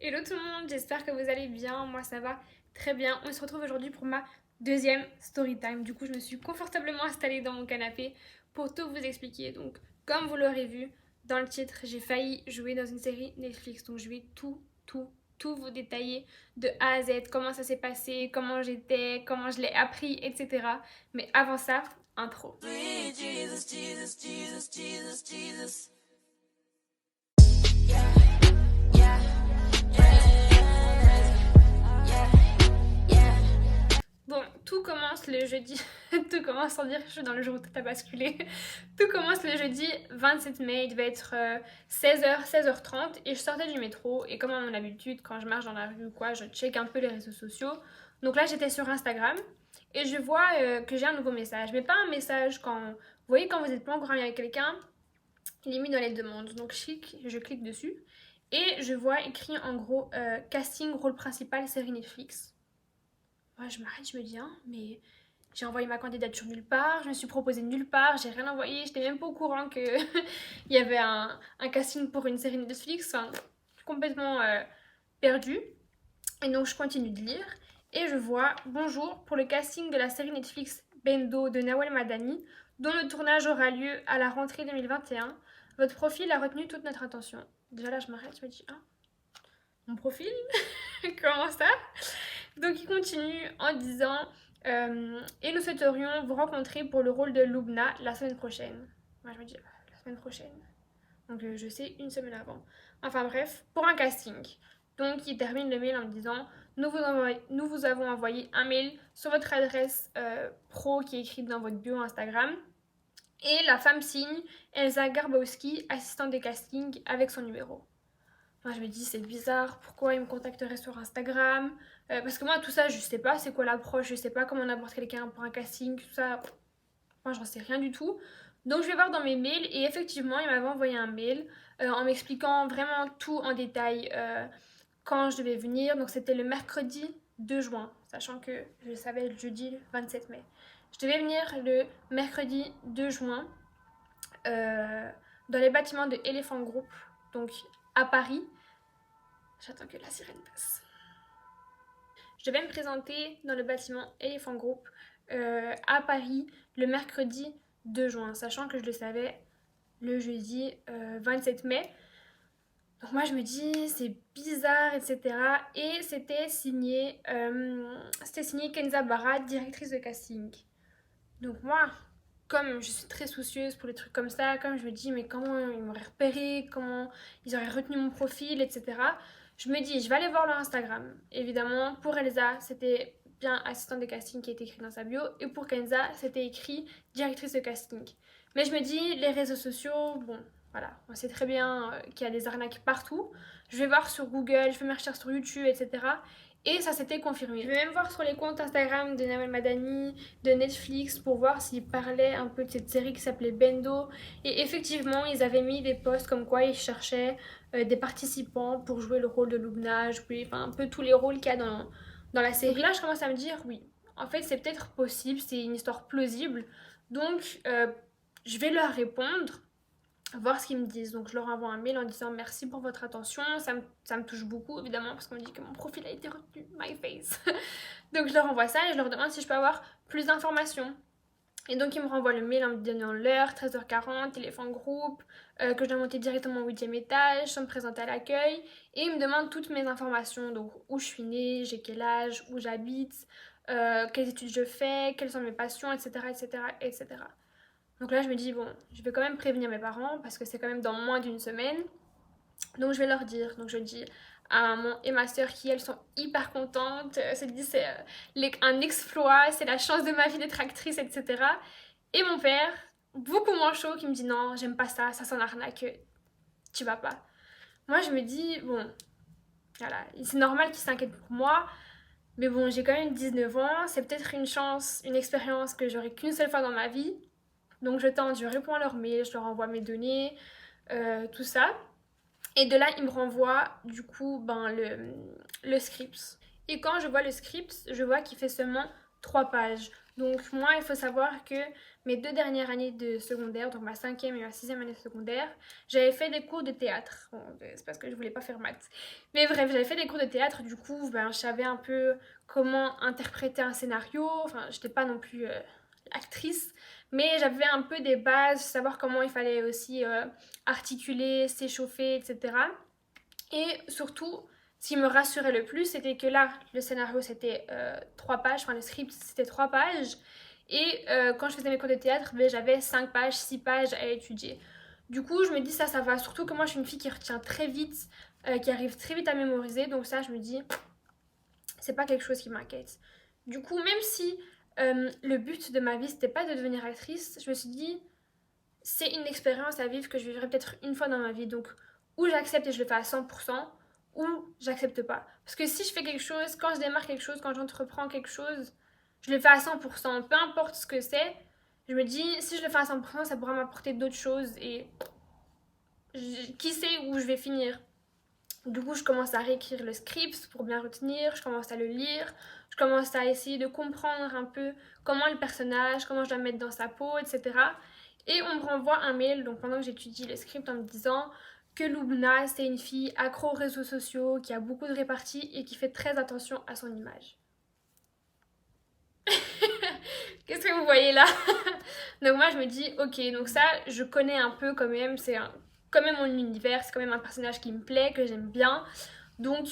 Hello tout le monde, j'espère que vous allez bien, moi ça va très bien. On se retrouve aujourd'hui pour ma deuxième story time. Du coup, je me suis confortablement installée dans mon canapé pour tout vous expliquer. Donc, comme vous l'aurez vu dans le titre, j'ai failli jouer dans une série Netflix. Donc, je vais tout vous détailler de A à Z, comment ça s'est passé, comment j'étais, comment je l'ai appris, etc. Mais avant ça, intro. Bon, tout commence le jeudi. Tout commence sans dire que je suis dans le jour où tout a basculé. Tout commence le jeudi 27 mai. Il devait être 16h, 16h30 et je sortais du métro. Et comme à mon habitude, quand je marche dans la rue ou quoi, je check un peu les réseaux sociaux. Donc là, j'étais sur Instagram et je vois que j'ai un nouveau message. Mais pas un message quand. Vous voyez, quand vous êtes pas encore ami avec quelqu'un, il est mis dans les demandes. Donc je clique dessus et je vois écrit en gros casting rôle principal série Netflix. Moi, je m'arrête, je me dis, hein, mais j'ai envoyé ma candidature nulle part, je me suis proposée nulle part, j'ai rien envoyé, j'étais même pas au courant qu'il y avait un casting pour une série Netflix, enfin, complètement perdue. Et donc, je continue de lire et je vois bonjour pour le casting de la série Netflix Bendo de Nawal Madani, dont le tournage aura lieu à la rentrée 2021. Votre profil a retenu toute notre attention. Déjà là, je m'arrête, je me dis, ah, mon profil comment ça? Donc il continue en disant et nous souhaiterions vous rencontrer pour le rôle de Lubna la semaine prochaine. Moi je me dis la semaine prochaine. Donc je sais une semaine avant. Enfin bref, pour un casting. Donc il termine le mail en me disant nous vous avons envoyé un mail sur votre adresse pro qui est écrite dans votre bio Instagram. Et la femme signe Elsa Garbowski, assistante de casting, avec son numéro. Moi, je me dis, c'est bizarre, pourquoi il me contacterait sur Instagram? Parce que moi, tout ça, je sais pas c'est quoi l'approche, je sais pas comment on aborde quelqu'un pour un casting, tout ça. Moi, j'en sais rien du tout. Donc, je vais voir dans mes mails et effectivement, il m'avait envoyé un mail en m'expliquant vraiment tout en détail quand je devais venir. Donc, c'était le mercredi 2 juin, sachant que je savais le jeudi 27 mai. Je devais venir le mercredi 2 juin euh, dans les bâtiments de Elephant Group, donc à Paris. J'attends que la sirène passe. Je devais me présenter dans le bâtiment Elephant Group à Paris le mercredi 2 juin, sachant que je le savais le jeudi 27 mai. Donc moi je me dis c'est bizarre, etc. Et c'était signé Kenza Barra, directrice de casting. Donc moi, comme je suis très soucieuse pour les trucs comme ça, comme je me dis mais comment ils m'auraient repéré, comment ils auraient retenu mon profil, etc. Je me dis je vais aller voir leur Instagram. Évidemment, pour Elsa, c'était bien assistante de casting qui était écrit dans sa bio, et pour Kenza, c'était écrit directrice de casting. Mais je me dis les réseaux sociaux, bon, voilà, on sait très bien qu'il y a des arnaques partout. Je vais voir sur Google, je fais mes recherches sur YouTube, etc. Et ça s'était confirmé. Je vais même voir sur les comptes Instagram de Nawal Madani, de Netflix, pour voir s'ils parlaient un peu de cette série qui s'appelait Bendo. Et effectivement, ils avaient mis des posts comme quoi ils cherchaient des participants pour jouer le rôle de Lubna, jouer enfin, un peu tous les rôles qu'il y a dans la série. Donc là, je commence à me dire, oui, en fait, c'est peut-être possible, c'est une histoire plausible. Donc, je vais leur répondre, voir ce qu'ils me disent. Donc je leur envoie un mail en disant merci pour votre attention, ça me touche beaucoup évidemment parce qu'on me dit que mon profil a été retenu, my face. Donc je leur envoie ça et je leur demande si je peux avoir plus d'informations. Et donc ils me renvoient le mail en me donnant l'heure, 13h40, téléphone groupe, que je dois monter directement au 8e étage, sans me présenter à l'accueil. Et ils me demandent toutes mes informations, donc où je suis née, j'ai quel âge, où j'habite, quelles études je fais, quelles sont mes passions, etc. etc. etc. Donc là, je me dis, bon, je vais quand même prévenir mes parents parce que c'est quand même dans moins d'une semaine. Donc je vais leur dire. Donc je dis à maman et ma soeur qui, elles, sont hyper contentes. Se disent, c'est un exploit, c'est la chance de ma vie d'être actrice, etc. Et mon père, beaucoup moins chaud, qui me dit, non, j'aime pas ça, ça s'en arnaque, tu vas pas. Moi, je me dis, bon, voilà, c'est normal qu'ils s'inquiètent pour moi. Mais bon, j'ai quand même 19 ans, c'est peut-être une chance, une expérience que j'aurai qu'une seule fois dans ma vie. Donc je tente, je réponds à leur mail, je leur envoie mes données, tout ça. Et de là, ils me renvoient du coup le script. Et quand je vois le script, je vois qu'il fait seulement 3 pages. Donc moi, il faut savoir que mes 2 dernières années de secondaire, donc ma 5e et ma 6e année de secondaire, j'avais fait des cours de théâtre. Bon, c'est parce que je voulais pas faire maths. Mais bref, j'avais fait des cours de théâtre, du coup, ben, je savais un peu comment interpréter un scénario. Enfin, j'étais pas non plus actrice, mais j'avais un peu des bases, savoir comment il fallait aussi articuler, s'échauffer, etc. Et surtout, ce qui me rassurait le plus, c'était que là, le scénario c'était 3 pages, enfin le script c'était 3 pages. Et quand je faisais mes cours de théâtre, ben, j'avais 5 pages, 6 pages à étudier. Du coup, je me dis ça va. Surtout que moi, je suis une fille qui retient très vite, qui arrive très vite à mémoriser. Donc ça, je me dis, c'est pas quelque chose qui m'inquiète. Du coup, même si le but de ma vie, c'était pas de devenir actrice, je me suis dit, c'est une expérience à vivre que je vivrai peut-être une fois dans ma vie. Donc, ou j'accepte et je le fais à 100%, ou j'accepte pas. Parce que si je fais quelque chose, quand je démarre quelque chose, quand j'entreprends quelque chose, je le fais à 100%. Peu importe ce que c'est, je me dis, si je le fais à 100%, ça pourra m'apporter d'autres choses et qui sait où je vais finir. Du coup, je commence à réécrire le script pour bien retenir, je commence à le lire, je commence à essayer de comprendre un peu comment le personnage, comment je dois me mettre dans sa peau, etc. Et on me renvoie un mail, donc pendant que j'étudie le script, en me disant que Lubna, c'est une fille accro aux réseaux sociaux, qui a beaucoup de réparties et qui fait très attention à son image. Qu'est-ce que vous voyez là? Donc moi je me dis, ok, donc ça je connais un peu quand même, quand même mon univers, c'est quand même un personnage qui me plaît, que j'aime bien. Donc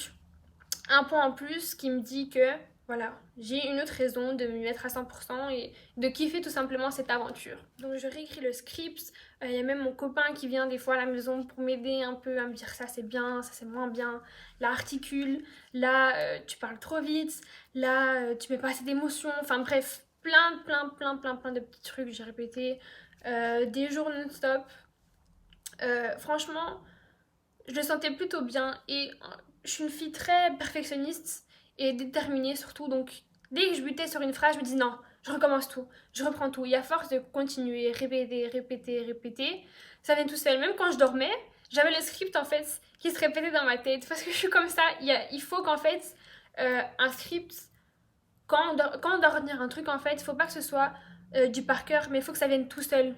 un point en plus qui me dit que voilà, j'ai une autre raison de me mettre à 100% et de kiffer tout simplement cette aventure. Donc je réécris le script, il y a même mon copain qui vient des fois à la maison pour m'aider un peu à me dire ça c'est bien, ça c'est moins bien, là articule, là tu parles trop vite, là tu mets pas assez d'émotion, enfin bref, plein de petits trucs que j'ai répété, des jours non-stop. Franchement, je le sentais plutôt bien et je suis une fille très perfectionniste et déterminée surtout. Donc, dès que je butais sur une phrase, je me dis non, je recommence tout, je reprends tout. Et à force de continuer, répéter, ça vient tout seul. Même quand je dormais, j'avais le script en fait qui se répétait dans ma tête parce que je suis comme ça. Il faut qu'en fait, un script, quand on doit retenir un truc, en fait, il faut pas que ce soit du par cœur, mais il faut que ça vienne tout seul.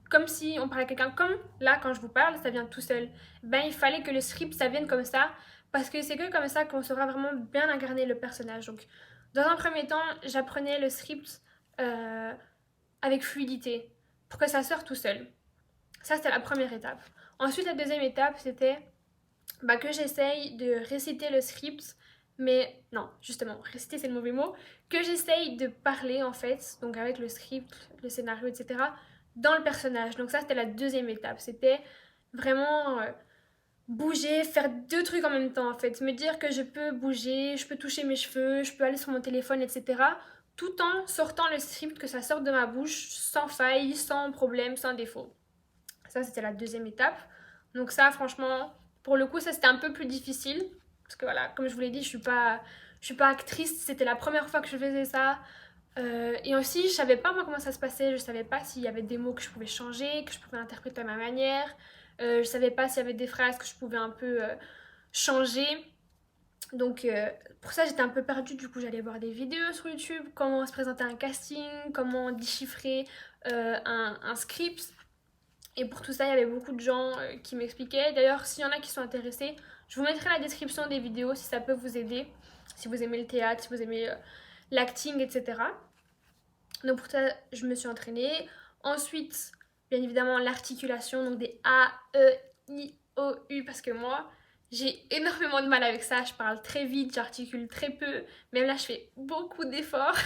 Comme si on parlait à quelqu'un, comme là, quand je vous parle, ça vient tout seul. Ben, il fallait que le script, ça vienne comme ça, parce que c'est que comme ça qu'on saura vraiment bien incarner le personnage. Donc, dans un premier temps, j'apprenais le script euh, avec fluidité, pour que ça sorte tout seul. Ça, c'était la première étape. Ensuite, la deuxième étape, c'était bah, que j'essaye de réciter le script, mais non, justement, réciter c'est le mauvais mot, que j'essaye de parler en fait, donc avec le script, le scénario, etc., dans le personnage. Donc ça, c'était la deuxième étape, c'était vraiment bouger, faire 2 trucs en même temps en fait, me dire que je peux bouger, je peux toucher mes cheveux, je peux aller sur mon téléphone, etc., tout en sortant le script, que ça sorte de ma bouche sans faille, sans problème, sans défaut. Ça, c'était la deuxième étape. Donc ça, franchement, pour le coup, ça c'était un peu plus difficile. Parce que voilà, comme je vous l'ai dit, je suis pas actrice. C'était la première fois que je faisais ça. Et aussi, je savais pas moi comment ça se passait. Je savais pas s'il y avait des mots que je pouvais changer, que je pouvais interpréter à ma manière. Je savais pas s'il y avait des phrases que je pouvais un peu changer. Donc pour ça, j'étais un peu perdue. Du coup, j'allais voir des vidéos sur YouTube, comment se présenter un casting, comment déchiffrer un script. Et pour tout ça, il y avait beaucoup de gens qui m'expliquaient. D'ailleurs, s'il y en a qui sont intéressés, je vous mettrai la description des vidéos si ça peut vous aider. Si vous aimez le théâtre, si vous aimez l'acting, etc. Donc pour ça, je me suis entraînée. Ensuite, bien évidemment, l'articulation, donc des A, E, I, O, U, parce que moi, j'ai énormément de mal avec ça. Je parle très vite, j'articule très peu. Même là, je fais beaucoup d'efforts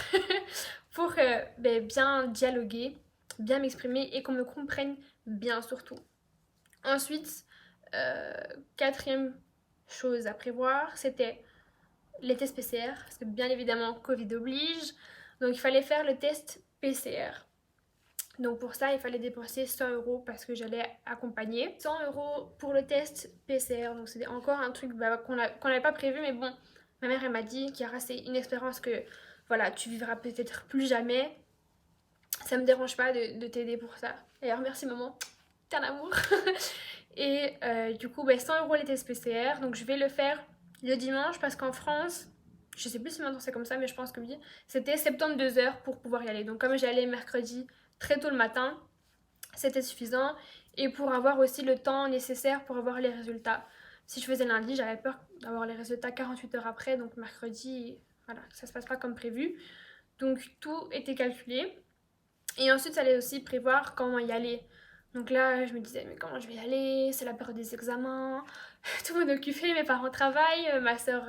pour bien dialoguer, bien m'exprimer et qu'on me comprenne bien surtout. Ensuite, euh, quatrième chose à prévoir, c'était les tests PCR, parce que bien évidemment, Covid oblige. Donc il fallait faire le test PCR. Donc pour ça, il fallait dépenser 100 € parce que j'allais accompagner. 100 € pour le test PCR. Donc c'était encore un truc qu'on n'avait pas prévu, mais bon, ma mère elle m'a dit, Chiara, c'est une expérience que voilà, tu vivras peut-être plus jamais. Ça me dérange pas de t'aider pour ça. D'ailleurs, merci maman, t'es un amour. Et du coup, 100 € les tests PCR. Donc je vais le faire le dimanche parce qu'en France, je sais plus si maintenant c'est comme ça, mais je pense que oui, c'était 72 heures pour pouvoir y aller. Donc comme j'y allais mercredi très tôt le matin, c'était suffisant. Et pour avoir aussi le temps nécessaire pour avoir les résultats. Si je faisais lundi, j'avais peur d'avoir les résultats 48 heures après, donc mercredi, voilà, ça se passe pas comme prévu. Donc tout était calculé. Et ensuite, ça allait aussi prévoir comment y aller. Donc là, je me disais, mais comment je vais y aller? C'est la période des examens. Tout le monde est occupé, mes parents travaillent, ma soeur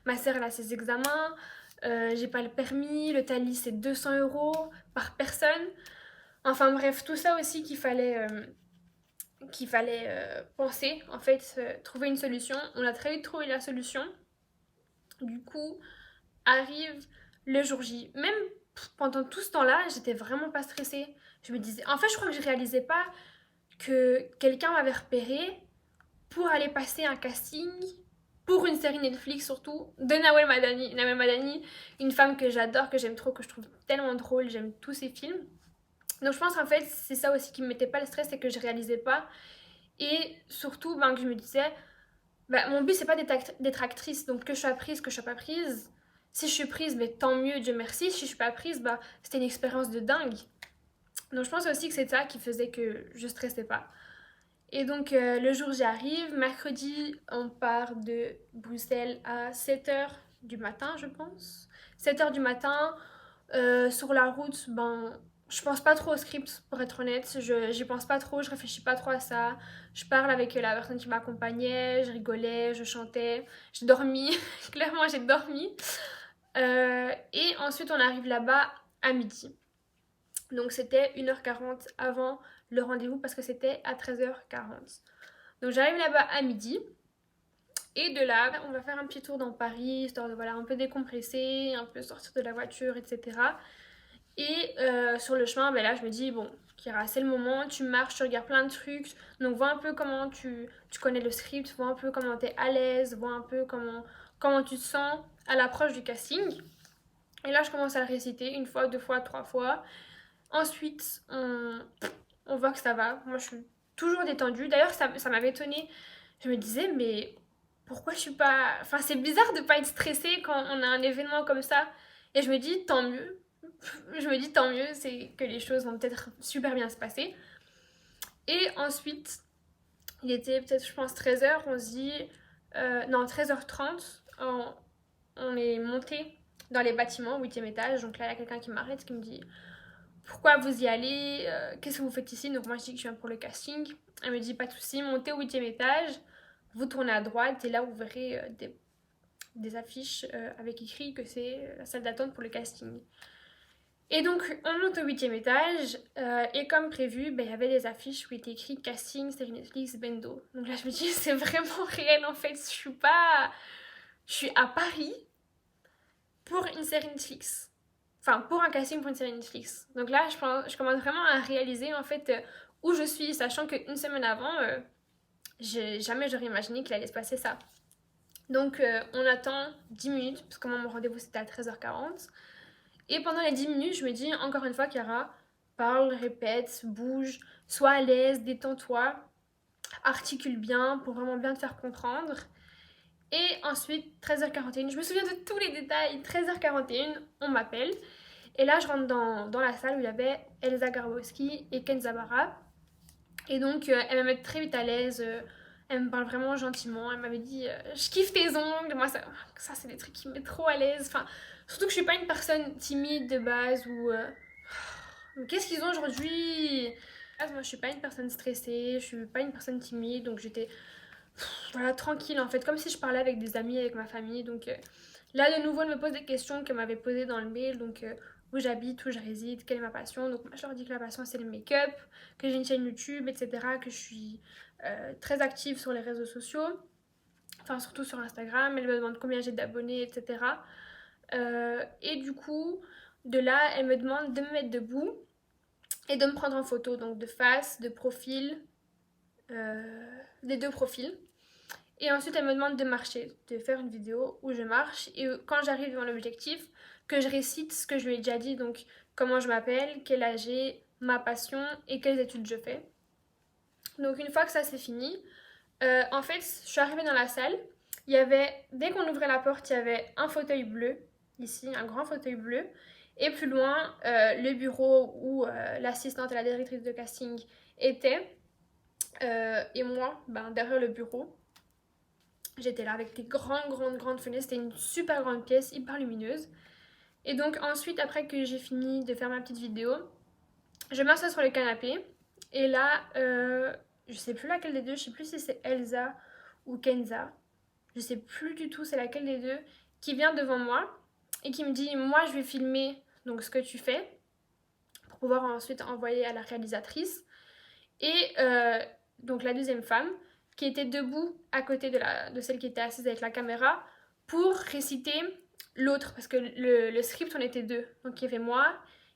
elle a ses examens. J'ai pas le permis, le Thalys c'est 200 € par personne. Enfin bref, tout ça aussi qu'il fallait penser, en fait, trouver une solution. On a très vite trouvé la solution. Du coup, arrive le jour J. Même pendant tout ce temps-là, j'étais vraiment pas stressée. Je me disais, en fait, je crois que je réalisais pas que quelqu'un m'avait repéré pour aller passer un casting pour une série Netflix surtout de Nawel Madani. Nawel Madani, une femme que j'adore, que j'aime trop, que je trouve tellement drôle, j'aime tous ses films. Donc je pense en fait c'est ça aussi qui me mettait pas le stress, c'est que je réalisais pas. Et surtout que je me disais, mon but c'est pas d'être actrice, donc que je sois prise, que je sois pas prise. Si je suis prise, tant mieux, Dieu merci. Si je suis pas prise, c'était une expérience de dingue. Donc je pense aussi que c'est ça qui faisait que je stressais pas. Et donc le jour j'y arrive, mercredi on part de Bruxelles à 7 h du matin je pense. 7 h du matin, sur la route, je pense pas trop au script pour être honnête, j'y pense pas trop, je réfléchis pas trop à ça. Je parle avec la personne qui m'accompagnait, je rigolais, je chantais, j'ai dormi, clairement j'ai dormi. Et ensuite on arrive là-bas à midi. Donc c'était 1 h 40 avant le rendez-vous parce que c'était à 13 h 40. Donc j'arrive là-bas à midi. Et de là, on va faire un petit tour dans Paris, histoire de un peu décompresser, un peu sortir de la voiture, etc. Et sur le chemin, là je me dis, bon, Kira, c'est le moment, tu marches, tu regardes plein de trucs. Donc vois un peu comment tu connais le script, vois un peu comment tu es à l'aise, vois un peu comment tu te sens à l'approche du casting. Et là je commence à le réciter une fois, deux fois, trois fois. Ensuite, on voit que ça va. Moi, je suis toujours détendue. D'ailleurs, ça m'avait étonnée. Je me disais, mais pourquoi je suis pas... Enfin, c'est bizarre de pas être stressée quand on a un événement comme ça. Et je me dis, tant mieux. Je me dis, tant mieux, c'est que les choses vont peut-être super bien se passer. Et ensuite, il était peut-être, je pense, 13 h. On se dit... non, 13 h 30. On est monté dans les bâtiments, 8e étage. Donc là, il y a quelqu'un qui m'arrête, qui me dit pourquoi vous y allez, qu'est-ce que vous faites ici. Donc moi je dis que je viens pour le casting. Elle me dit pas de soucis, montez au 8e étage, vous tournez à droite et là vous verrez des affiches avec écrit que c'est la salle d'attente pour le casting. Et donc on monte au 8e étage et comme prévu, il y avait des affiches où il était écrit casting, série Netflix, Bendo. Donc là je me dis c'est vraiment réel en fait, je suis à Paris pour une série Netflix. Enfin, pour un casting pour une série Netflix. Donc là, je commence vraiment à réaliser en fait où je suis, sachant qu'une semaine avant, jamais j'aurais imaginé qu'il allait se passer ça. Donc on attend 10 minutes, parce que mon rendez-vous c'était à 13 h 40. Et pendant les 10 minutes, je me dis encore une fois, Chiara, parle, répète, bouge, sois à l'aise, détends-toi, articule bien pour vraiment bien te faire comprendre. Et ensuite, 13 h 41, je me souviens de tous les détails, 13 h 41, on m'appelle. Et là, je rentre dans la salle où il y avait Elsa Garbowski et Ken Zabara. Et donc, elle me met très vite à l'aise. Elle me parle vraiment gentiment. Elle m'avait dit je kiffe tes ongles. Moi, ça c'est des trucs qui me mettent trop à l'aise. Enfin, surtout que je suis pas une personne timide de base ou. Qu'est-ce qu'ils ont aujourd'hui? Moi, je suis pas une personne stressée. Je suis pas une personne timide. Donc, j'étais voilà, tranquille en fait, comme si je parlais avec des amis, avec ma famille. Donc là, de nouveau, elle me pose des questions qu'elle m'avait posées dans le mail. Donc, où j'habite, où je réside, quelle est ma passion. Donc, moi, je leur dis que la passion, c'est le make-up, que j'ai une chaîne YouTube, etc. Que je suis très active sur les réseaux sociaux, enfin, surtout sur Instagram. Elle me demande combien j'ai d'abonnés, etc. Et du coup, de là, elle me demande de me mettre debout et de me prendre en photo, donc de face, de profil, des deux profils. Et ensuite, elle me demande de marcher, de faire une vidéo où je marche. Et quand j'arrive devant l'objectif, que je récite ce que je lui ai déjà dit, donc comment je m'appelle, quel âge j'ai, ma passion et quelles études je fais. Donc une fois que ça c'est fini, en fait, je suis arrivée dans la salle il y avait, dès qu'on ouvrait la porte, il y avait un fauteuil bleu, ici, un grand fauteuil bleu. Et plus loin, le bureau où l'assistante et la directrice de casting étaient. Et moi, ben, derrière le bureau, j'étais là avec des grandes fenêtres. C'était une super grande pièce, hyper lumineuse. Et donc ensuite, après que j'ai fini de faire ma petite vidéo, je m'assois sur le canapé. Et là, je sais plus laquelle des deux, je sais plus si c'est Elsa ou Kenza. Je sais plus du tout c'est laquelle des deux, qui vient devant moi et qui me dit moi je vais filmer donc ce que tu fais pour pouvoir ensuite envoyer à la réalisatrice. Et donc la deuxième femme qui était debout à côté de celle qui était assise avec la caméra pour réciter l'autre parce que le script on était deux. Donc il y avait moi,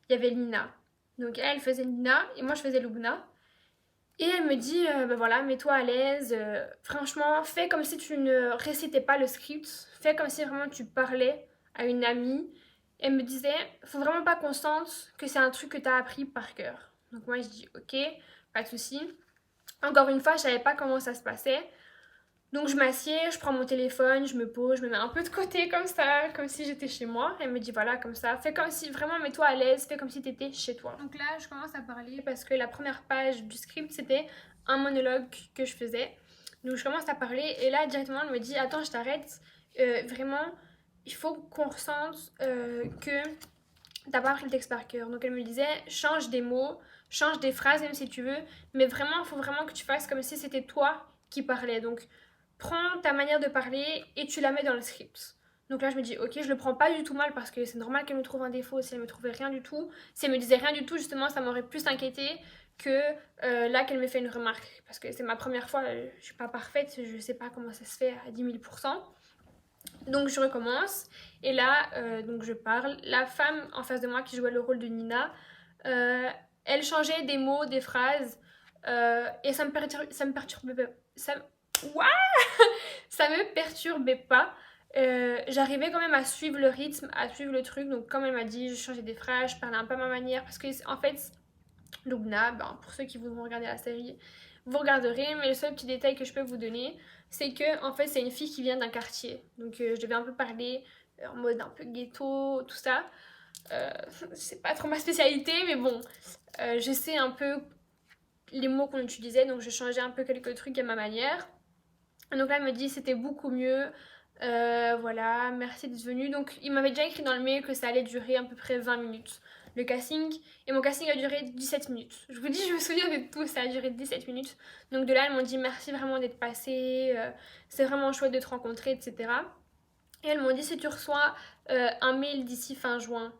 il y avait Lina. Donc elle faisait Lina et moi je faisais Lubna. Et elle me dit, ben voilà, mets-toi à l'aise, franchement, fais comme si tu ne récitais pas le script, fais comme si vraiment tu parlais à une amie. Elle me disait, faut vraiment pas qu'on sente que c'est un truc que t'as appris par cœur. Donc moi je dis, ok, pas de souci. Encore une fois, je savais pas comment ça se passait. Donc je m'assieds, je prends mon téléphone, je me pose, je me mets un peu de côté comme ça, comme si j'étais chez moi. Elle me dit voilà, comme ça, fais comme si, vraiment mets-toi à l'aise, fais comme si t'étais chez toi. Donc là, je commence à parler parce que la première page du script, c'était un monologue que je faisais. Donc je commence à parler et là, directement, elle me dit attends, je t'arrête. Vraiment, il faut qu'on ressente que t'as pas appris le texte par cœur. Donc elle me disait change des mots, change des phrases même si tu veux, mais vraiment, il faut vraiment que tu fasses comme si c'était toi qui parlais. Donc prends ta manière de parler et tu la mets dans le script. Donc là, je me dis, ok, je le prends pas du tout mal parce que c'est normal qu'elle me trouve un défaut si elle me trouvait rien du tout. Si elle me disait rien du tout, justement, ça m'aurait plus inquiété que là qu'elle me fait une remarque. Parce que c'est ma première fois, je suis pas parfaite, je sais pas comment ça se fait à 10 000%. Donc je recommence et là, donc je parle. La femme en face de moi qui jouait le rôle de Nina, elle changeait des mots, des phrases et ça me perturbait. Ouah ça me perturbait pas. J'arrivais quand même à suivre le rythme, à suivre le truc. Donc, comme elle m'a dit, je changeais des phrases, je parlais un peu à ma manière. Parce que, en fait, Lubna, ben, pour ceux qui voudront regarder la série, vous regarderez. Mais le seul petit détail que je peux vous donner, c'est que, en fait, c'est une fille qui vient d'un quartier. Donc, je devais un peu parler en mode un peu ghetto, tout ça. C'est pas trop ma spécialité, mais bon, je sais un peu les mots qu'on utilisait. Donc, je changeais un peu quelques trucs à ma manière. Donc là, elle me dit c'était beaucoup mieux. Voilà, merci d'être venu. Donc, il m'avait déjà écrit dans le mail que ça allait durer à peu près 20 minutes. Le casting, et mon casting a duré 17 minutes. Je vous dis, je me souviens de tout, ça a duré 17 minutes. Donc de là, elles m'ont dit merci vraiment d'être passé, c'est vraiment chouette de te rencontrer, etc. Et elles m'ont dit si tu reçois un mail d'ici fin juin,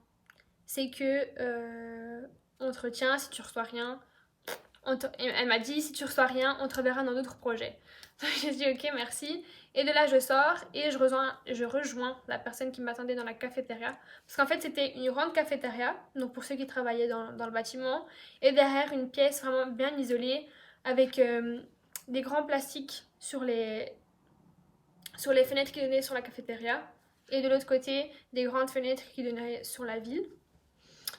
c'est que on te retient, si tu reçois rien, elle m'a dit si tu reçois rien, on te reverra dans d'autres projets. Donc j'ai dit ok, merci. Et de là, je sors et je rejoins la personne qui m'attendait dans la cafétéria. Parce qu'en fait, c'était une grande cafétéria, donc pour ceux qui travaillaient dans le bâtiment. Et derrière, une pièce vraiment bien isolée, avec des grands plastiques sur les fenêtres qui donnaient sur la cafétéria. Et de l'autre côté, des grandes fenêtres qui donnaient sur la ville.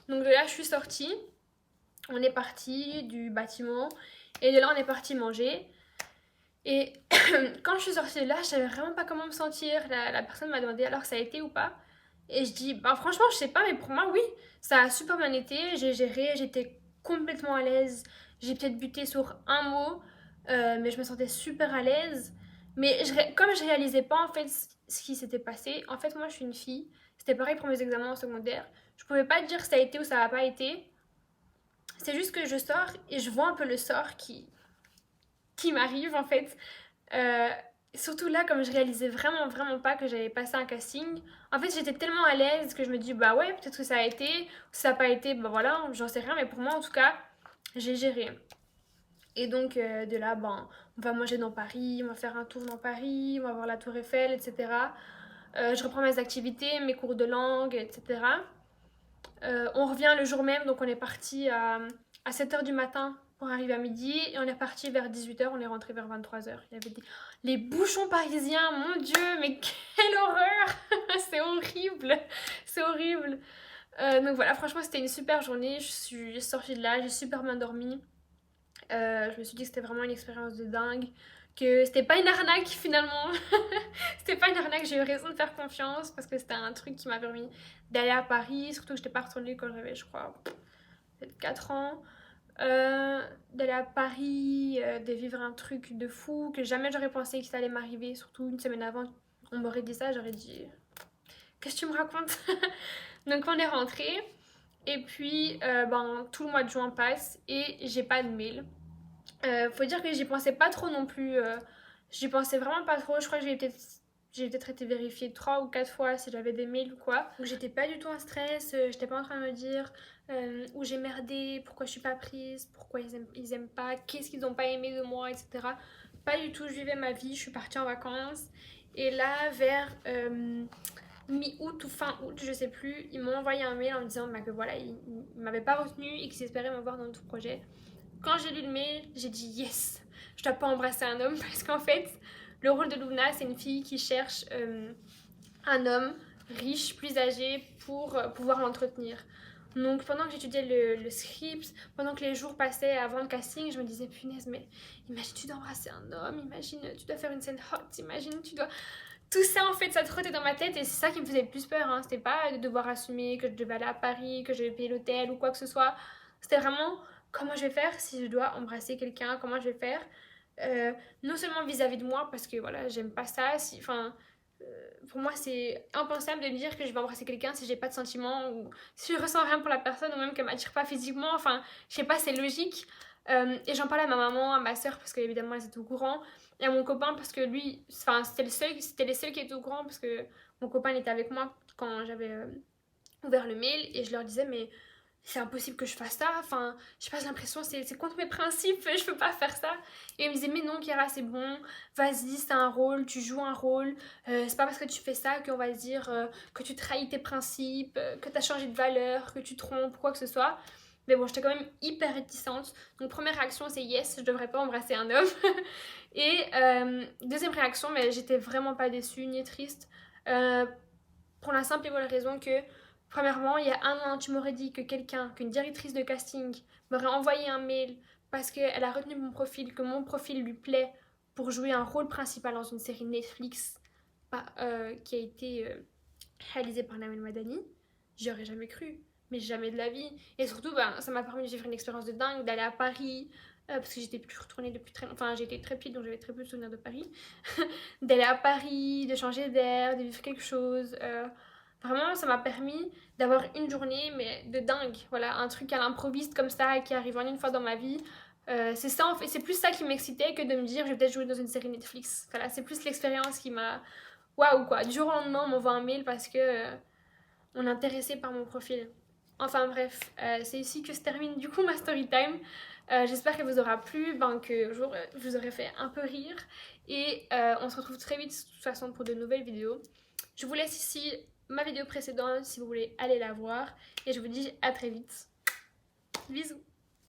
Donc de là, je suis sortie. On est parti du bâtiment. Et de là, on est parti manger. Et quand je suis sortie de là, je savais vraiment pas comment me sentir. La personne m'a demandé alors ça a été ou pas. Et je dis, bah franchement, je sais pas, mais pour moi, oui, ça a super bien été. J'ai géré, j'étais complètement à l'aise. J'ai peut-être buté sur un mot, mais je me sentais super à l'aise. Mais comme je réalisais pas en fait ce qui s'était passé, en fait, moi je suis une fille. C'était pareil pour mes examens en secondaire. Je pouvais pas te dire si ça a été ou ça a pas été. C'est juste que je sors et je vois un peu le sort qui m'arrive en fait. Euh, Surtout là, comme je réalisais vraiment pas que j'avais passé un casting, en fait j'étais tellement à l'aise que je me dis bah ouais, peut-être que ça a été, ou si ça n'a pas été, bah voilà, j'en sais rien, mais pour moi en tout cas, j'ai géré. Et donc de là, ben, on va manger dans Paris, on va faire un tour dans Paris, on va voir la Tour Eiffel, etc. Je reprends mes activités, mes cours de langue, etc. On revient le jour même, donc on est parti à 7h du matin pour arriver à midi et on est parti vers 18h, on est rentré vers 23h. Il y avait les bouchons parisiens, mon Dieu, mais quelle horreur. C'est horrible, c'est horrible. Donc voilà, franchement c'était une super journée, je suis sortie de là, j'ai super bien dormi. Je me suis dit que c'était vraiment une expérience de dingue, que c'était pas une arnaque finalement. C'était pas une arnaque, j'ai eu raison de faire confiance parce que c'était un truc qui m'a permis d'aller à Paris, surtout que j'étais pas retournée quand j'avais, je crois, peut-être 4 ans. D'aller à Paris, de vivre un truc de fou que jamais j'aurais pensé que ça allait m'arriver, surtout une semaine avant. On m'aurait dit ça, j'aurais dit qu'est-ce que tu me racontes? Donc on est rentré et puis tout le mois de juin passe et j'ai pas de mail. Faut dire que j'y pensais pas trop non plus. J'y pensais vraiment pas trop. Je crois que j'ai peut-être été vérifiée 3 ou 4 fois si j'avais des mails ou quoi. Donc j'étais pas du tout en stress. J'étais pas en train de me dire où j'ai merdé, pourquoi je suis pas prise, pourquoi ils aiment pas, qu'est-ce qu'ils ont pas aimé de moi, etc. Pas du tout. Je vivais ma vie. Je suis partie en vacances. Et là, vers mi-août ou fin août, je sais plus, ils m'ont envoyé un mail en me disant que voilà, ils m'avaient pas retenu et qu'ils espéraient me voir dans d'autres projets. Quand j'ai lu le mail, j'ai dit yes, je dois pas embrasser un homme parce qu'en fait, le rôle de Luna, c'est une fille qui cherche un homme riche, plus âgé pour pouvoir l'entretenir. Donc pendant que j'étudiais le script, pendant que les jours passaient avant le casting, je me disais punaise, mais imagine tu dois embrasser un homme, imagine tu dois faire une scène hot, imagine tu dois... Tout ça en fait ça trottait dans ma tête et c'est ça qui me faisait le plus peur, hein. C'était pas de devoir assumer que je devais aller à Paris, que je devais payer l'hôtel ou quoi que ce soit. C'était vraiment comment je vais faire si je dois embrasser quelqu'un, comment je vais faire. Non seulement vis-à-vis de moi parce que voilà j'aime pas ça, pour moi c'est impensable de me dire que je vais embrasser quelqu'un si j'ai pas de sentiments ou si je ressens rien pour la personne ou même qu'elle m'attire pas physiquement, enfin je sais pas, c'est logique. Et j'en parlais à ma maman, à ma soeur parce qu'évidemment elles étaient au courant et à mon copain parce que lui, enfin c'était les seuls qui étaient au courant parce que mon copain il était avec moi quand j'avais ouvert le mail et je leur disais mais c'est impossible que je fasse ça, enfin, j'ai pas l'impression, c'est contre mes principes, je peux pas faire ça. Et il me disait, mais non, Kira, c'est bon, vas-y, c'est un rôle, tu joues un rôle, c'est pas parce que tu fais ça qu'on va se dire que tu trahis tes principes, que t'as changé de valeur, que tu trompes, quoi que ce soit. Mais bon, j'étais quand même hyper réticente. Donc, première réaction, c'est yes, je devrais pas embrasser un homme. Et deuxième réaction, mais j'étais vraiment pas déçue ni triste. Pour la simple et bonne raison que premièrement, il y a 1 an, tu m'aurais dit que qu'une directrice de casting m'aurait envoyé un mail parce qu'elle a retenu mon profil, que mon profil lui plaît pour jouer un rôle principal dans une série Netflix qui a été réalisée par Naël Madani. J'y aurais jamais cru, mais jamais de la vie. Et surtout, ça m'a permis de vivre une expérience de dingue, d'aller à Paris, parce que j'étais plus retournée depuis très longtemps. Enfin, j'étais très petite, donc j'avais très peu de souvenirs de Paris. D'aller à Paris, de changer d'air, de vivre quelque chose. Vraiment, ça m'a permis d'avoir une journée, mais de dingue. Voilà, un truc à l'improviste comme ça, qui arrive en une fois dans ma vie. C'est ça, en fait, c'est plus ça qui m'excitait que de me dire je vais peut-être jouer dans une série Netflix. Voilà, c'est plus l'expérience qui m'a... Waouh, quoi. Du jour au lendemain, on m'envoie un mail parce que on est intéressé par mon profil. Enfin bref, c'est ici que se termine du coup ma story time. J'espère qu'elle vous aura plu, que je vous aurai fait un peu rire. Et on se retrouve très vite de toute façon pour de nouvelles vidéos. Je vous laisse ici ma vidéo précédente si vous voulez aller la voir. Et je vous dis à très vite. Bisous.